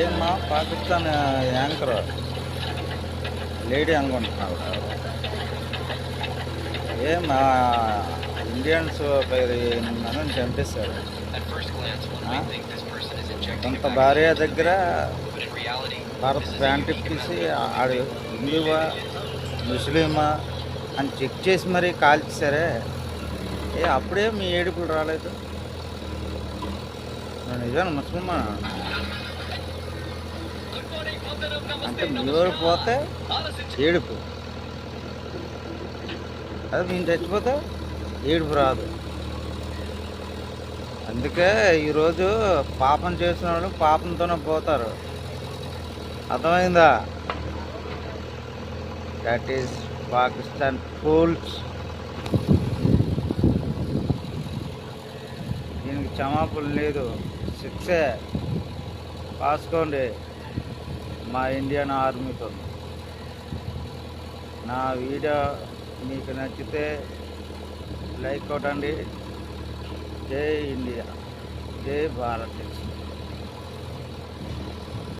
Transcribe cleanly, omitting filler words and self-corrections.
ఏమా Pakistan anchor lady అనుకుంటున్నావు? ఏమా ఇండియన్స్ మనం చంపేశారు. కొంత భార్య దగ్గర భారత్ ప్యాంట్ ఇప్పేసి ఆడు హిందువా ముస్లిమా అని చెక్ చేసి మరీ కాల్చేశారే. అప్పుడే మీ ఏడుపులు రాలేదు? నిజాను ముస్లిమా అంటే మీరు పోతే ఏడుపు, అదే మేము చచ్చిపోతే ఏడుపు రాదు. అందుకే ఈరోజు పాపం చేసిన వాళ్ళు పాపంతోనే పోతారు. అర్థమైందా? That is Pakistan fools. దీనికి క్షమాపణ లేదు, శిక్షే పాసుకోండి మా ఇండియన్ ఆర్మీతో. నా వీడియో మీకు నచ్చితే లైక్ కొట్టండి. జై ఇండియా, జై భారత్.